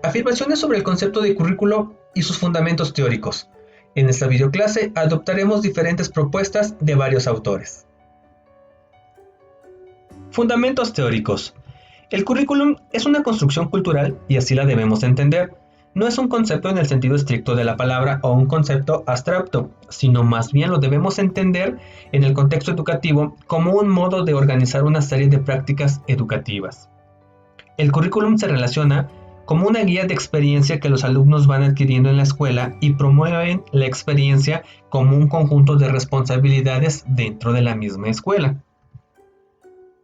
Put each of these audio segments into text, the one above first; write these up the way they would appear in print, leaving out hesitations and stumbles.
Afirmaciones sobre el concepto de currículo y sus fundamentos teóricos. En esta videoclase adoptaremos diferentes propuestas de varios autores. Fundamentos teóricos. El currículum es una construcción cultural y así la debemos entender. No es un concepto en el sentido estricto de la palabra o un concepto abstracto, sino más bien lo debemos entender en el contexto educativo como un modo de organizar una serie de prácticas educativas. El currículum se relaciona como una guía de experiencia que los alumnos van adquiriendo en la escuela y promueven la experiencia como un conjunto de responsabilidades dentro de la misma escuela.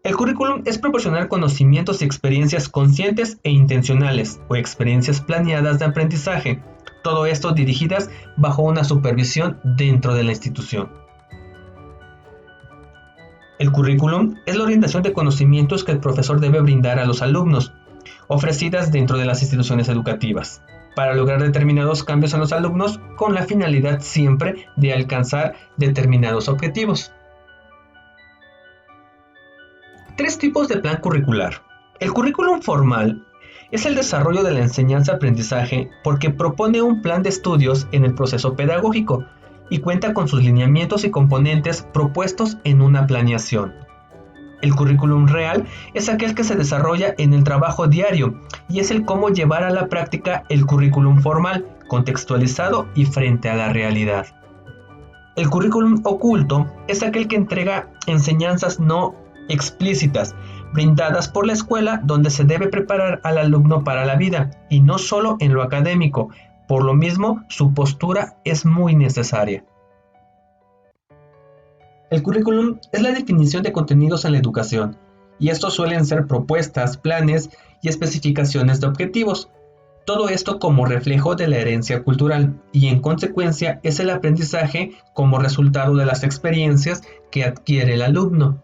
El currículum es proporcionar conocimientos y experiencias conscientes e intencionales o experiencias planeadas de aprendizaje, todo esto dirigidas bajo una supervisión dentro de la institución. El currículum es la orientación de conocimientos que el profesor debe brindar a los alumnos, ofrecidas dentro de las instituciones educativas, para lograr determinados cambios en los alumnos con la finalidad siempre de alcanzar determinados objetivos. Tres tipos de plan curricular. El currículum formal es el desarrollo de la enseñanza-aprendizaje porque propone un plan de estudios en el proceso pedagógico y cuenta con sus lineamientos y componentes propuestos en una planeación. El currículum real es aquel que se desarrolla en el trabajo diario y es el cómo llevar a la práctica el currículum formal, contextualizado y frente a la realidad. El currículum oculto es aquel que entrega enseñanzas no explícitas, brindadas por la escuela donde se debe preparar al alumno para la vida y no solo en lo académico, por lo mismo su postura es muy necesaria. El currículum es la definición de contenidos en la educación y estos suelen ser propuestas, planes y especificaciones de objetivos. Todo esto como reflejo de la herencia cultural y en consecuencia es el aprendizaje como resultado de las experiencias que adquiere el alumno.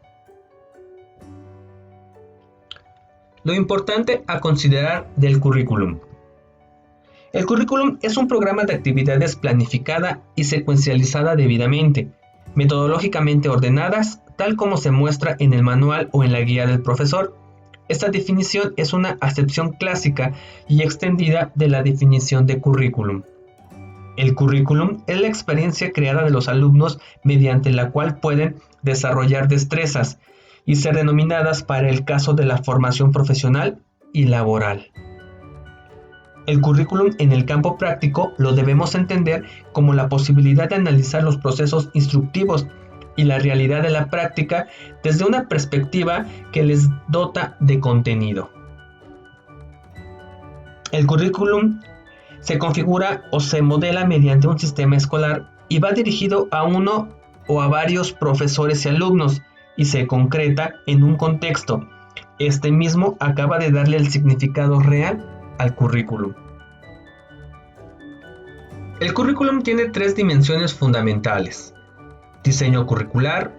Lo importante a considerar del currículum. El currículum es un programa de actividades planificada y secuencializada debidamente, metodológicamente ordenadas, tal como se muestra en el manual o en la guía del profesor. Esta definición es una acepción clásica y extendida de la definición de currículum. El currículum es la experiencia creada de los alumnos mediante la cual pueden desarrollar destrezas y ser denominadas para el caso de la formación profesional y laboral. El currículum en el campo práctico lo debemos entender como la posibilidad de analizar los procesos instructivos y la realidad de la práctica desde una perspectiva que les dota de contenido. El currículum se configura o se modela mediante un sistema escolar y va dirigido a uno o a varios profesores y alumnos y se concreta en un contexto. Este mismo acaba de darle el significado real al currículum. El currículum tiene tres dimensiones fundamentales: diseño curricular,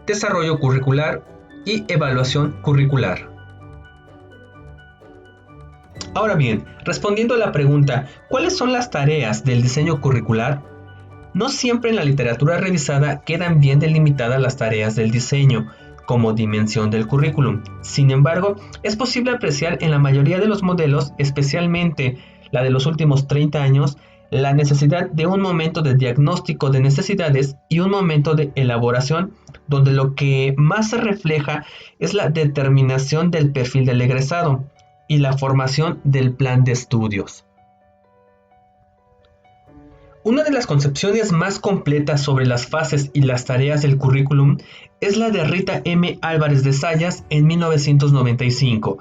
desarrollo curricular y evaluación curricular. Ahora bien, respondiendo a la pregunta, ¿cuáles son las tareas del diseño curricular? No siempre en la literatura revisada quedan bien delimitadas las tareas del diseño como dimensión del currículum. Sin embargo, es posible apreciar en la mayoría de los modelos, especialmente la de los últimos 30 años, la necesidad de un momento de diagnóstico de necesidades y un momento de elaboración, donde lo que más se refleja es la determinación del perfil del egresado y la formación del plan de estudios. Una de las concepciones más completas sobre las fases y las tareas del currículum es la de Rita M. Álvarez de Zayas en 1995,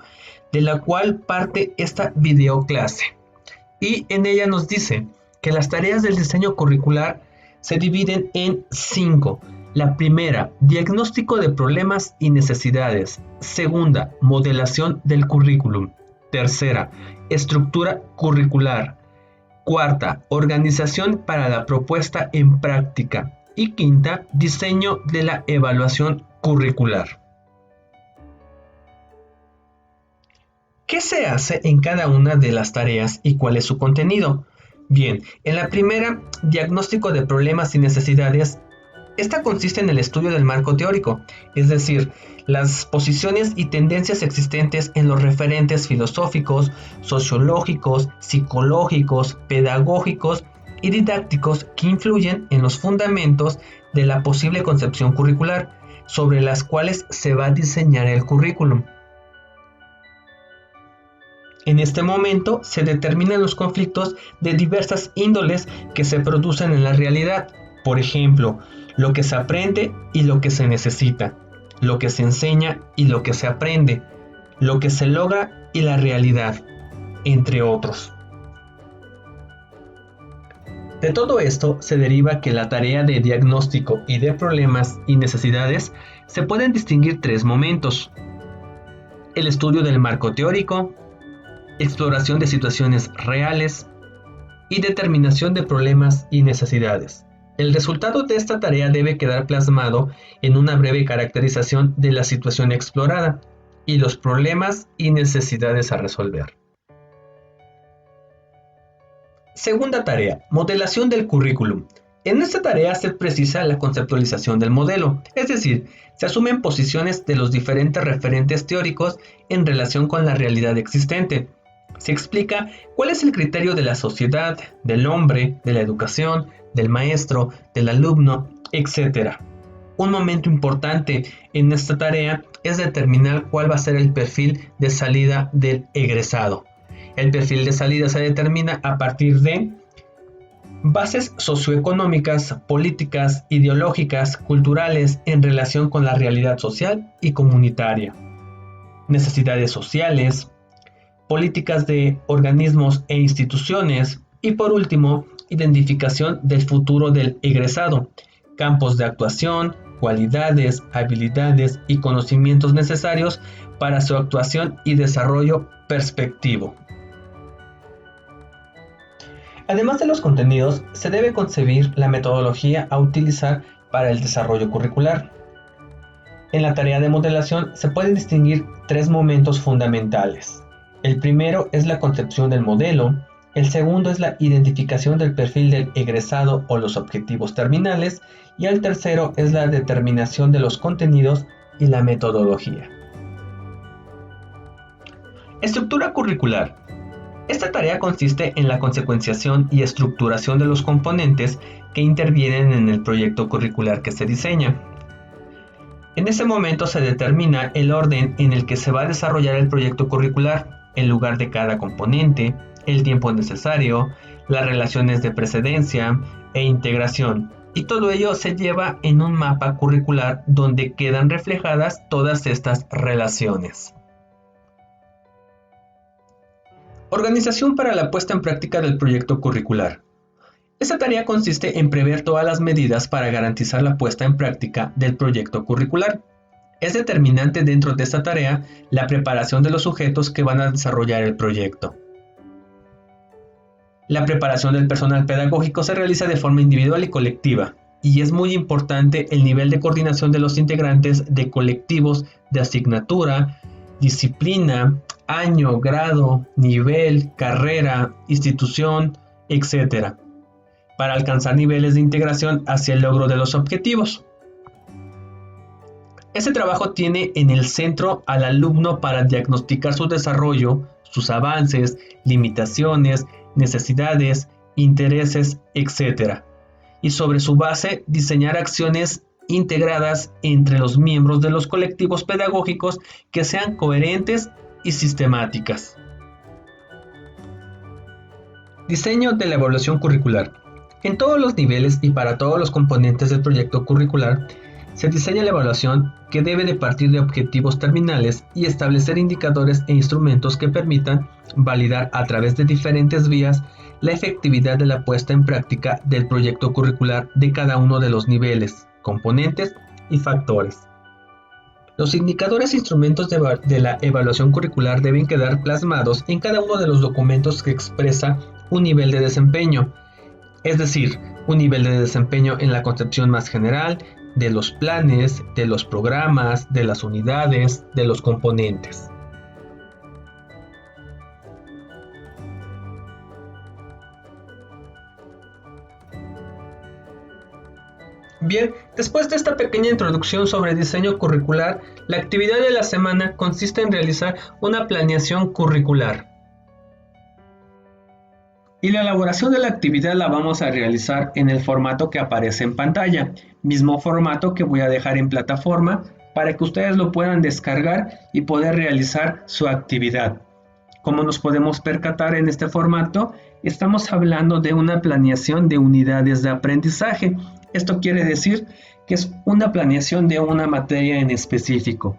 de la cual parte esta videoclase. Y en ella nos dice que las tareas del diseño curricular se dividen en 5. La primera, diagnóstico de problemas y necesidades. Segunda, modelación del currículum. Tercera, estructura curricular. Cuarta, organización para la propuesta en práctica. Y quinta, diseño de la evaluación curricular. ¿Qué se hace en cada una de las tareas y cuál es su contenido? Bien, en la primera, diagnóstico de problemas y necesidades, Esta consiste en el estudio del marco teórico, es decir, las posiciones y tendencias existentes en los referentes filosóficos, sociológicos, psicológicos, pedagógicos y didácticos que influyen en los fundamentos de la posible concepción curricular, sobre las cuales se va a diseñar el currículum. En este momento se determinan los conflictos de diversas índoles que se producen en la realidad. Por ejemplo, lo que se aprende y lo que se necesita, lo que se enseña y lo que se aprende, lo que se logra y la realidad, entre otros. De todo esto se deriva que la tarea de diagnóstico y de problemas y necesidades se pueden distinguir tres momentos: el estudio del marco teórico, exploración de situaciones reales y determinación de problemas y necesidades. El resultado de esta tarea debe quedar plasmado en una breve caracterización de la situación explorada y los problemas y necesidades a resolver. Segunda tarea, modelación del currículum. En esta tarea se precisa la conceptualización del modelo, es decir, se asumen posiciones de los diferentes referentes teóricos en relación con la realidad existente. Se explica cuál es el criterio de la sociedad, del hombre, de la educación, del maestro, del alumno, etc. Un momento importante en esta tarea es determinar cuál va a ser el perfil de salida del egresado. El perfil de salida se determina a partir de bases socioeconómicas, políticas, ideológicas, culturales en relación con la realidad social y comunitaria, necesidades sociales, políticas de organismos e instituciones y, por último, identificación del futuro del egresado, campos de actuación, cualidades, habilidades y conocimientos necesarios para su actuación y desarrollo perspectivo. Además de los contenidos, se debe concebir la metodología a utilizar para el desarrollo curricular. En la tarea de modelación se pueden distinguir tres momentos fundamentales. El primero es la concepción del modelo, el segundo es la identificación del perfil del egresado o los objetivos terminales, y el tercero es la determinación de los contenidos y la metodología. Estructura curricular. Esta tarea consiste en la consecuenciación y estructuración de los componentes que intervienen en el proyecto curricular que se diseña. En ese momento se determina el orden en el que se va a desarrollar el proyecto curricular, el lugar de cada componente, el tiempo necesario, las relaciones de precedencia e integración, y todo ello se lleva en un mapa curricular donde quedan reflejadas todas estas relaciones. Organización para la puesta en práctica del proyecto curricular. Esta tarea consiste en prever todas las medidas para garantizar la puesta en práctica del proyecto curricular. Es determinante dentro de esta tarea la preparación de los sujetos que van a desarrollar el proyecto. La preparación del personal pedagógico se realiza de forma individual y colectiva, y es muy importante el nivel de coordinación de los integrantes de colectivos de asignatura, disciplina, año, grado, nivel, carrera, institución, etc., para alcanzar niveles de integración hacia el logro de los objetivos. Este trabajo tiene en el centro al alumno para diagnosticar su desarrollo, sus avances, limitaciones, necesidades, intereses, etc. Y sobre su base diseñar acciones integradas entre los miembros de los colectivos pedagógicos que sean coherentes y sistemáticas. Diseño de la evaluación curricular. En todos los niveles y para todos los componentes del proyecto curricular, se diseña la evaluación que debe de partir de objetivos terminales y establecer indicadores e instrumentos que permitan validar a través de diferentes vías la efectividad de la puesta en práctica del proyecto curricular de cada uno de los niveles, componentes y factores. Los indicadores e instrumentos de la evaluación curricular deben quedar plasmados en cada uno de los documentos que expresa un nivel de desempeño, es decir, un nivel de desempeño en la concepción más general de los planes, de los programas, de las unidades, de los componentes. Bien, después de esta pequeña introducción sobre diseño curricular, la actividad de la semana consiste en realizar una planeación curricular. Y la elaboración de la actividad la vamos a realizar en el formato que aparece en pantalla, mismo formato que voy a dejar en plataforma para que ustedes lo puedan descargar y poder realizar su actividad. Como nos podemos percatar en este formato, estamos hablando de una planeación de unidades de aprendizaje. Esto quiere decir que es una planeación de una materia en específico.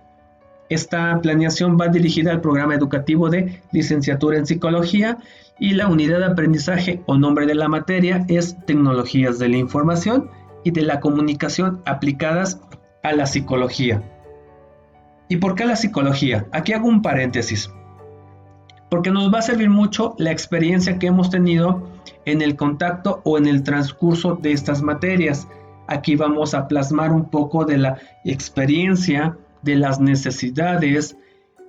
Esta planeación va dirigida al programa educativo de licenciatura en psicología y la unidad de aprendizaje o nombre de la materia es tecnologías de la información y de la comunicación aplicadas a la psicología. ¿Y por qué la psicología? Aquí hago un paréntesis. Porque nos va a servir mucho la experiencia que hemos tenido en el contacto o en el transcurso de estas materias. Aquí vamos a plasmar un poco de la experiencia, de las necesidades,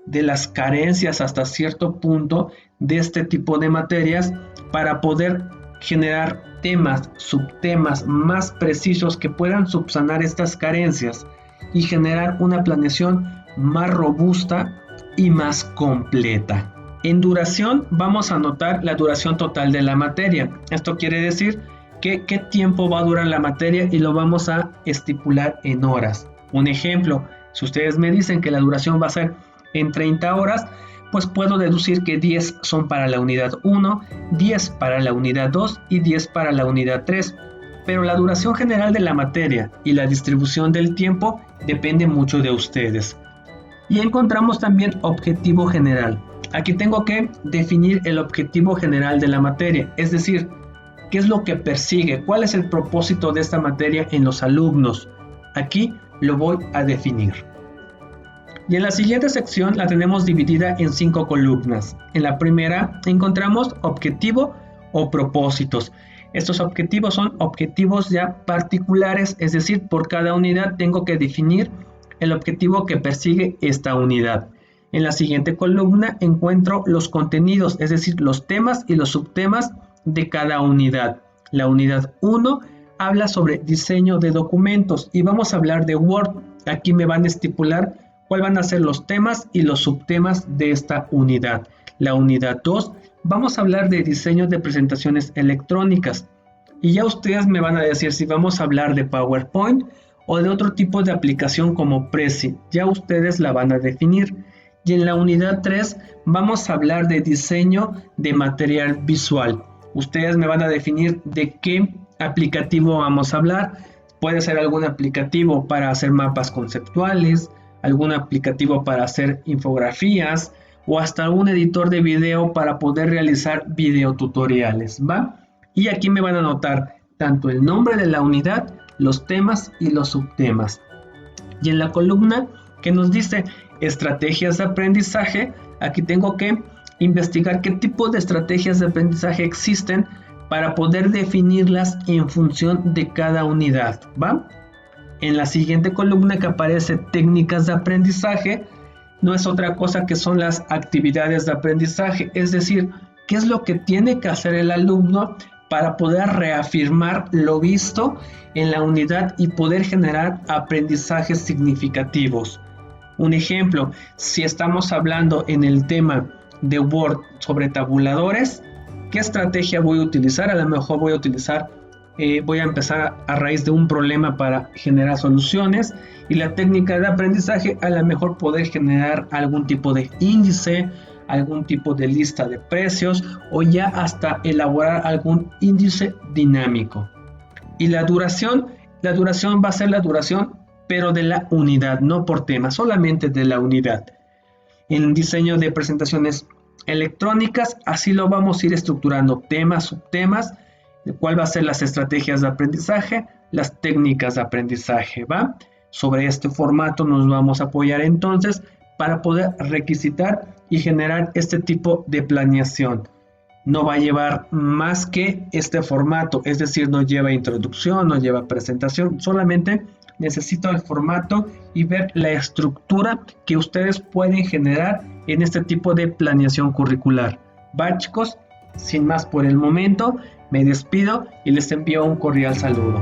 de las carencias hasta cierto punto de este tipo de materias para poder generar temas, subtemas más precisos que puedan subsanar estas carencias y generar una planeación más robusta y más completa. En duración vamos a anotar la duración total de la materia. Esto quiere decir que qué tiempo va a durar la materia y lo vamos a estipular en horas. Un ejemplo, si ustedes me dicen que la duración va a ser en 30 horas, pues puedo deducir que 10 son para la unidad 1, 10 para la unidad 2 y 10 para la unidad 3. Pero la duración general de la materia y la distribución del tiempo depende mucho de ustedes. Y encontramos también objetivo general. Aquí tengo que definir el objetivo general de la materia, es decir, qué es lo que persigue, cuál es el propósito de esta materia en los alumnos. Aquí lo voy a definir. Y en la siguiente sección la tenemos dividida en 5 columnas. En la primera encontramos objetivo o propósitos. Estos objetivos son objetivos ya particulares, es decir, por cada unidad tengo que definir el objetivo que persigue esta unidad. En la siguiente columna encuentro los contenidos, es decir, los temas y los subtemas de cada unidad. La unidad 1 habla sobre diseño de documentos y vamos a hablar de Word. Aquí me van a estipular cuáles van a ser los temas y los subtemas de esta unidad. La unidad 2, vamos a hablar de diseño de presentaciones electrónicas. Y ya ustedes me van a decir si vamos a hablar de PowerPoint o de otro tipo de aplicación como Prezi. Ya ustedes la van a definir. Y en la unidad 3 vamos a hablar de diseño de material visual. Ustedes me van a definir de qué aplicativo vamos a hablar. Puede ser algún aplicativo para hacer mapas conceptuales, algún aplicativo para hacer infografías o hasta algún editor de video para poder realizar videotutoriales, ¿va? Y aquí me van a anotar tanto el nombre de la unidad, los temas y los subtemas. Y en la columna que nos dice estrategias de aprendizaje, aquí tengo que investigar qué tipo de estrategias de aprendizaje existen para poder definirlas en función de cada unidad, ¿va? En la siguiente columna que aparece técnicas de aprendizaje, no es otra cosa que son las actividades de aprendizaje, es decir, qué es lo que tiene que hacer el alumno para poder reafirmar lo visto en la unidad y poder generar aprendizajes significativos. Un ejemplo, si estamos hablando en el tema de Word sobre tabuladores, ¿qué estrategia voy a utilizar? A lo mejor voy a empezar a raíz de un problema para generar soluciones, y la técnica de aprendizaje a lo mejor poder generar algún tipo de índice, algún tipo de lista de precios o ya hasta elaborar algún índice dinámico. Y la duración va a ser la duración pero de la unidad, no por tema, solamente de la unidad. En diseño de presentaciones electrónicas, así lo vamos a ir estructurando, temas, subtemas, cuál va a ser las estrategias de aprendizaje, las técnicas de aprendizaje, ¿va? Sobre este formato nos vamos a apoyar entonces para poder requisitar y generar este tipo de planeación. No va a llevar más que este formato, es decir, no lleva introducción, no lleva presentación, solamente necesito el formato y ver la estructura que ustedes pueden generar en este tipo de planeación curricular. Va, chicos, sin más por el momento, me despido y les envío un cordial saludo.